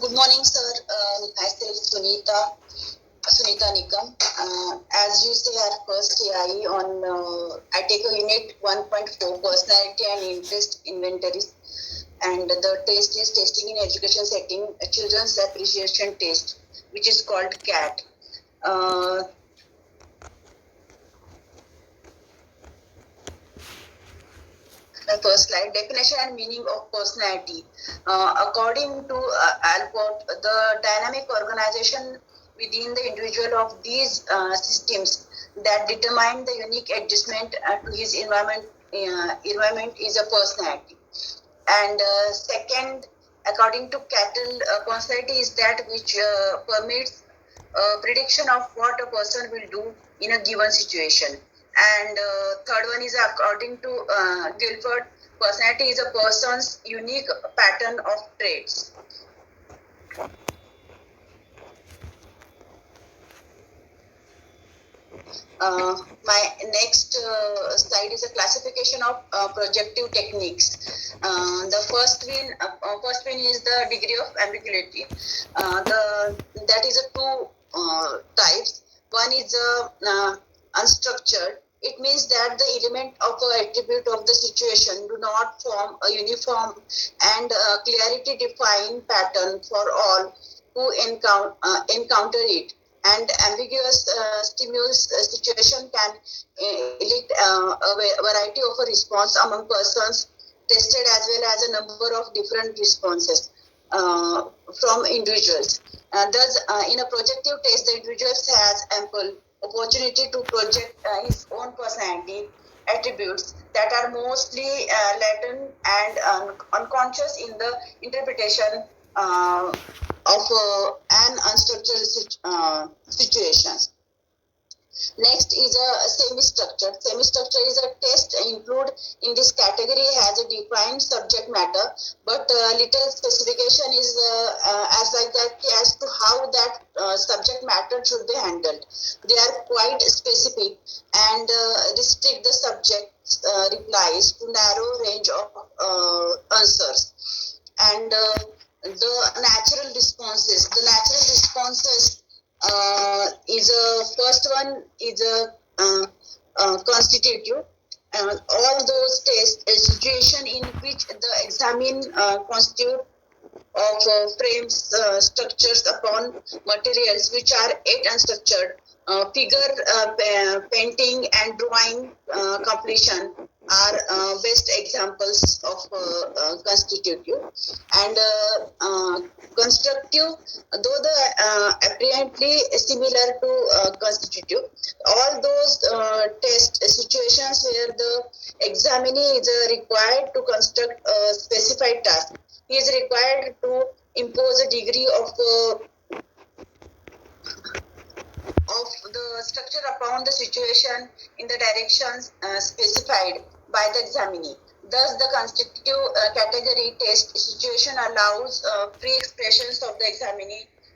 Good morning, sir. Myself, Sunita Nikam. As you say, our first TI on, I take a unit 1.4 personality and interest inventories. And the test is testing in education setting, a children's appreciation test, which is called CAT. The first slide, definition and meaning of personality. According to Alport, the dynamic organization within the individual of these systems that determine the unique adjustment to his environment is a personality. And second, according to Cattle, personality is that which permits prediction of what a person will do in a given situation. And third one is according to Guilford, personality is a person's unique pattern of traits. My next slide is a classification of projective techniques. The first one is the degree of ambiguity. That is a two types. One is unstructured. It means that the element of an attribute of the situation do not form a uniform and clarity defined pattern for all who encounter it. And ambiguous stimulus situation can elicit a variety of a response among persons tested, as well as a number of different responses from individuals. Thus, in a projective test, the individual has ample opportunity to project his own personality attributes that are mostly latent and unconscious in the interpretation of an unstructured situations. Next is a semi-structured. Semi-structure is a test included in this category has a defined subject matter, but little specification is as like that as to how that subject matter should be handled. They are quite specific and restrict the subject replies to narrow range of answers. And the natural responses. The natural responses is a first one is a constitutive. All those tests a situation in which the examine constitute of frames structures upon materials which are yet unstructured. Figure painting and drawing completion are best examples of constitutive. And constructive, though the apparently similar to constitutive, all those test situations where the examinee is required to construct a specified task. He is required to impose a degree of the structure upon the situation in the directions specified by the examinee. Thus, the constitutive category test situation allows free expressions of the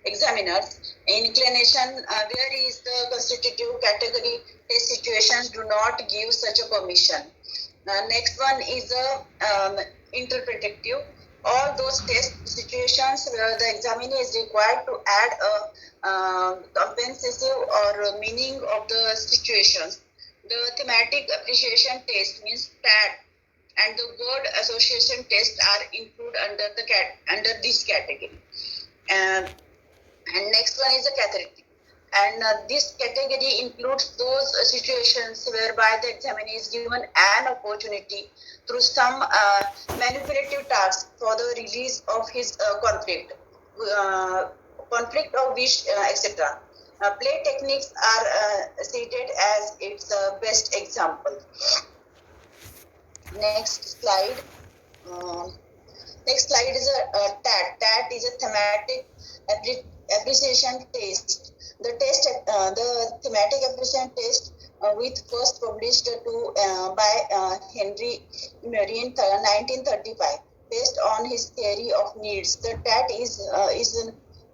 examiner's inclination, whereas the constitutive category test situations do not give such a permission. Next one is the interpretative. All those test situations where the examiner is required to add a compensative or meaning of the situations. The thematic appreciation test means TAT, and the word association test are included under this category. And next one is the cathartic. And this category includes those situations whereby the examiner is given an opportunity through some manipulative task for the release of his conflict of wish, etc. Play techniques are cited as its best example. Next slide. Next slide is a TAT. TAT is a thematic appreciation test. The thematic appreciation test, with first published by Henry Murray in 1935, based on his theory of needs. The TAT is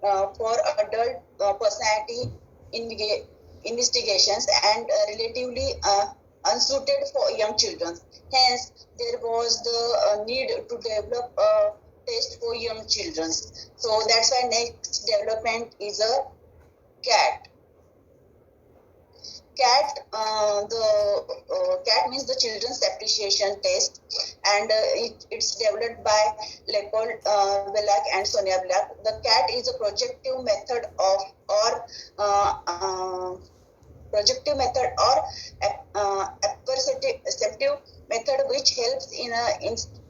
for adult personality investigations and relatively unsuited for young children. Hence, there was the need to develop a test for young children. So that's why next development is a CAT. CAT means the Children's Appreciation Test, and it's developed by Leopold Black and Sonia Black. The CAT is a projective method of or uh, uh, projective method or perceptive method which helps in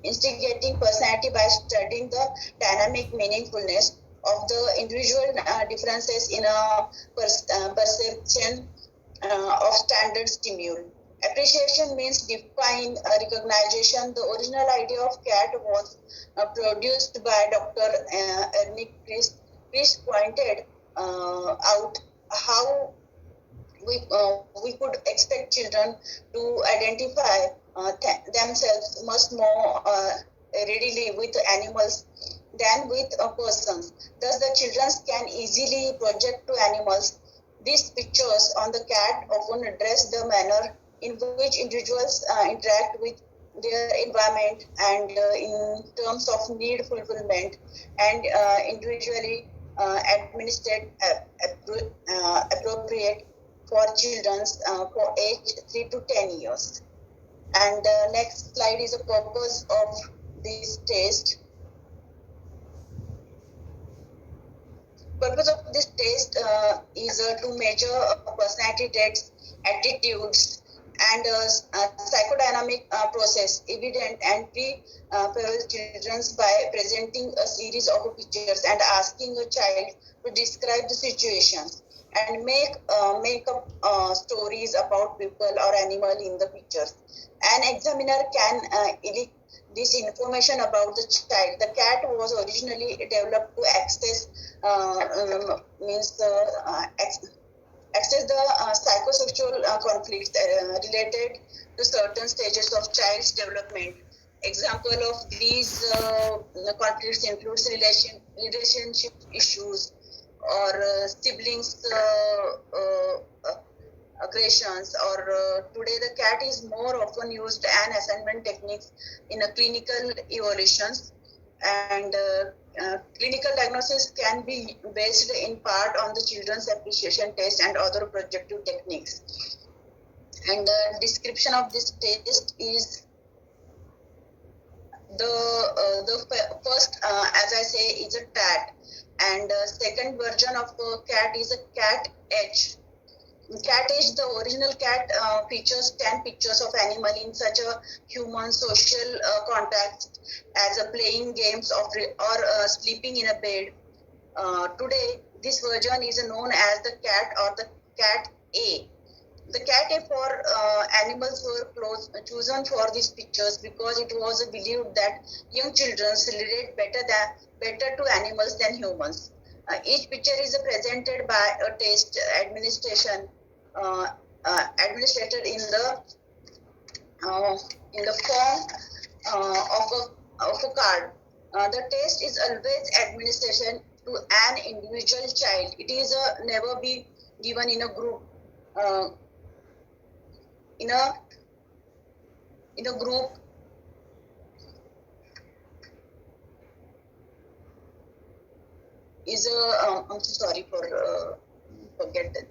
instigating personality by studying the dynamic meaningfulness of the individual differences in a perception of standard stimuli. Appreciation means define recognition. The original idea of CAT was produced by Dr. Ernie Chris. Chris pointed out how we could expect children to identify themselves much more readily with animals than with persons. Thus, the children can easily project to animals. These pictures on the cat often address the manner in which individuals interact with their environment and in terms of need fulfillment and individually administered appropriate for children for age 3 to 10 years. And next slide is the purpose of this test. Purpose of this test is to measure personality traits, attitudes, and psychodynamic process evident and pre-pubertal children by presenting a series of pictures and asking a child to describe the situations and make up stories about people or animal in the pictures. An examiner can elicit this information about the child. The cat was originally developed to access the psychosexual conflicts related to certain stages of child's development. Example of these conflicts includes relationship issues or siblings aggressions, or today the cat is more often used an assignment techniques in a clinical evaluations, and clinical diagnosis can be based in part on the children's appreciation test and other projective techniques. And the description of this test is the first, as I say, is a TAT, and second version of CAT is a CAT-H. CAT-H, the original CAT features 10 pictures of animal in such a human social context as playing games or sleeping in a bed. Today, this version is known as the CAT or the CAT-A. The CAT-A for animals were chosen for these pictures because it was believed that young children relate better to animals than humans. Each picture is presented by a test administrator in the form of a card. The test is always administration to an individual child. It is never be given in a group. In a group is a I'm so sorry for forget that.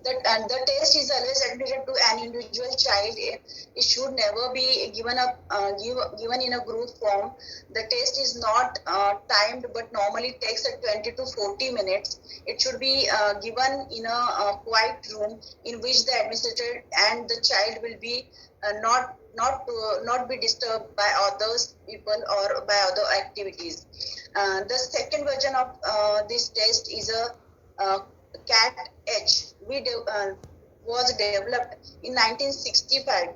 And the test is always administered to an individual child. It should never be given in a group form. The test is not timed, but normally takes 20 to 40 minutes. It should be given in a quiet room in which the administrator and the child will be not be disturbed by others people or by other activities. The second version of this test is a CAT-H. Was developed in 1965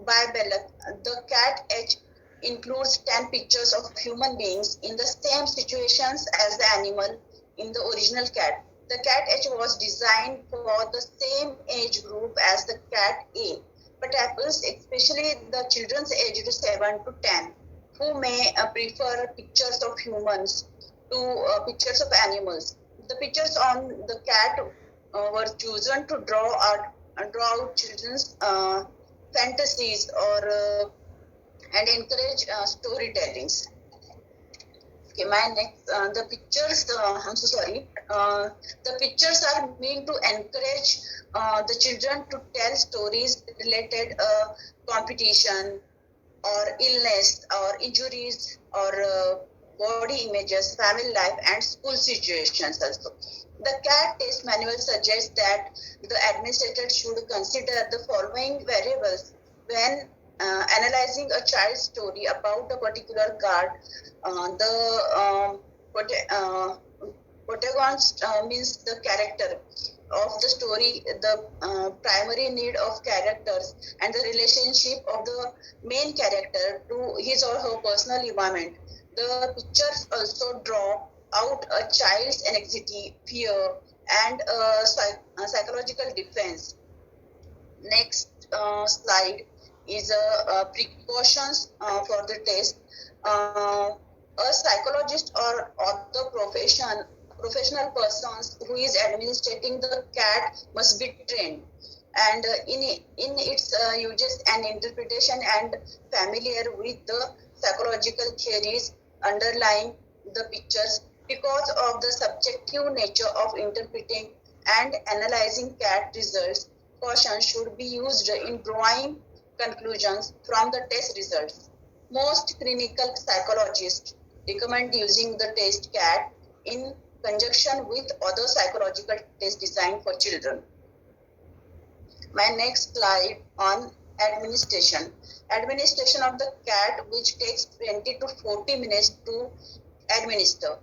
by Belloc. The CAT-H includes 10 pictures of human beings in the same situations as the animal in the original cat. The CAT-H was designed for the same age group as the CAT-A, but apples, especially the children's aged 7 to 10, who may prefer pictures of humans to pictures of animals. The pictures on the cat were chosen to draw out children's fantasies or and encourage storytellings. Okay, my next, the pictures, I'm so sorry. The pictures are meant to encourage the children to tell stories related competition or illness or injuries or body images, family life, and school situations also. The CAT test manual suggests that the administrator should consider the following variables when analyzing a child's story about a particular card. The protagonist means the character of the story, the primary need of characters, and the relationship of the main character to his or her personal environment. The pictures also draw out a child's anxiety, fear, and psychological defense. Next slide is precautions for the test. A psychologist or other professional persons who is administrating the CAT must be trained and in its uses and interpretation and familiar with the psychological theories underlying the pictures because of the subjective nature of interpreting and analyzing CAT results. Caution should be used in drawing conclusions from the test results. Most clinical psychologists recommend using the test CAT in conjunction with other psychological tests designed for children. My next slide on administration. Administration of the CAT, which takes 20 to 40 minutes to administer,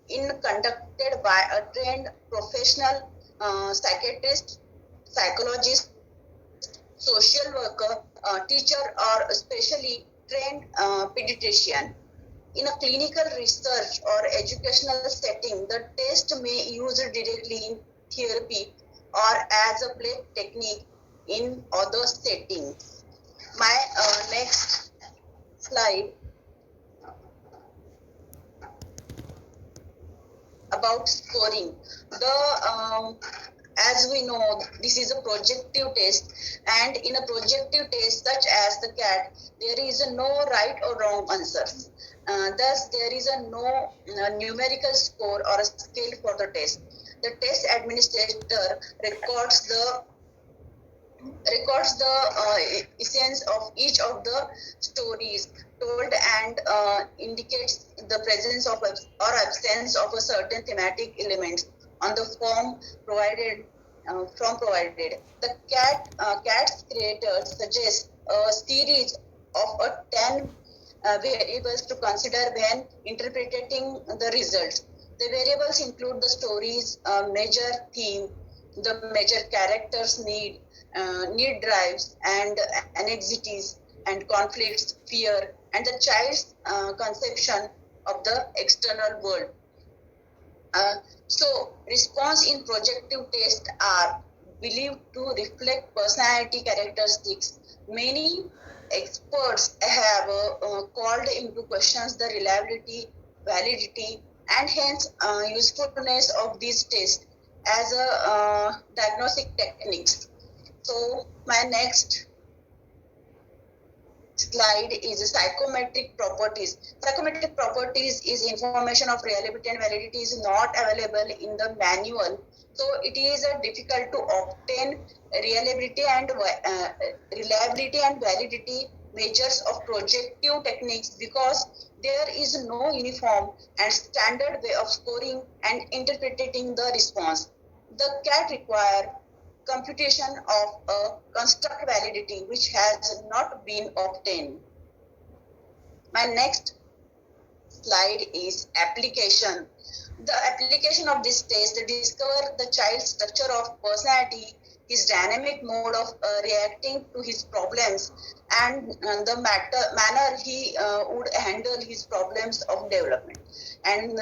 in conducted by a trained professional psychiatrist, psychologist, social worker, teacher, or specially trained pediatrician. In a clinical research or educational setting, the test may use directly in therapy or as a play technique in other settings. My next slide about scoring. As we know, this is a projective test, and in a projective test such as the CAT, there is no right or wrong answers. Thus, there is no numerical score or a scale for the test. The test administrator records the essence of each of the stories told and indicates the presence of or absence of a certain thematic element on the form provided. The CAT's creator suggests a series of 10 variables to consider when interpreting the results. The variables include the story's major theme, the major characters' need drives, and anxieties and conflicts, fear, and the child's conception of the external world. So, response in projective tests are believed to reflect personality characteristics. Many experts have called into questions the reliability, validity, and hence usefulness of these tests as a diagnostic techniques. So, my next slide is psychometric properties. Psychometric properties is information of reliability and validity is not available in the manual. So it is difficult to obtain reliability and validity measures of projective techniques because there is no uniform and standard way of scoring and interpreting the response. The CAT require computation of a construct validity which has not been obtained. My next slide is application. The application of this test discover the child's structure of personality, his dynamic mode of reacting to his problems, and the manner he would handle his problems of development. And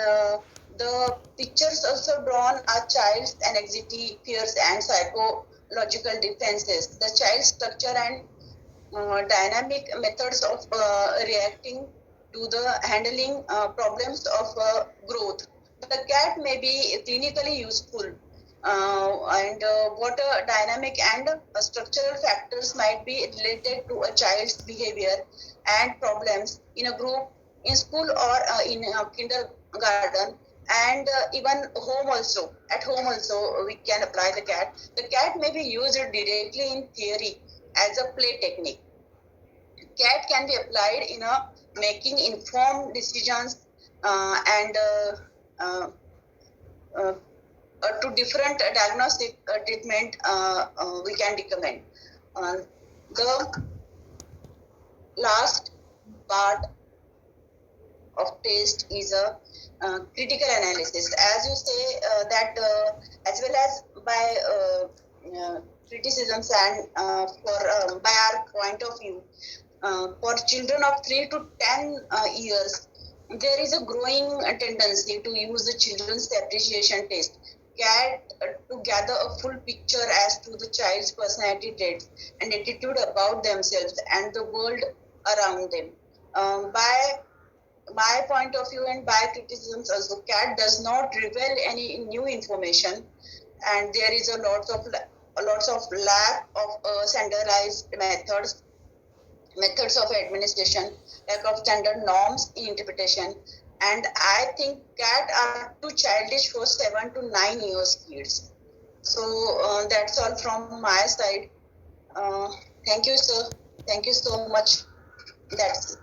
the pictures also drawn are child's anxiety, fears, and psychological defenses. The child's structure and dynamic methods of reacting to the handling problems of growth. The CAT may be clinically useful and what dynamic and structural factors might be related to a child's behavior and problems in a group, in school or in garden, and even home also. At home also we can apply the cat. The cat may be used directly in theory as a play technique. Cat can be applied in a making informed decisions and uh, uh, to different diagnostic treatment we can recommend. The last part of test is a critical analysis. As you say that as well as by criticisms and by our point of view, for children of 3 to 10 years, there is a growing tendency to use the children's appreciation test CAT to gather a full picture as to the child's personality traits and attitude about themselves and the world around them. By my point of view and by criticisms also, CAT does not reveal any new information, and there is a lots of lack of standardized methods of administration, lack of standard norms in interpretation, and I think CAT are too childish for 7 to 9 years kids. So that's all from my side. Thank you, sir. Thank you so much. That's it.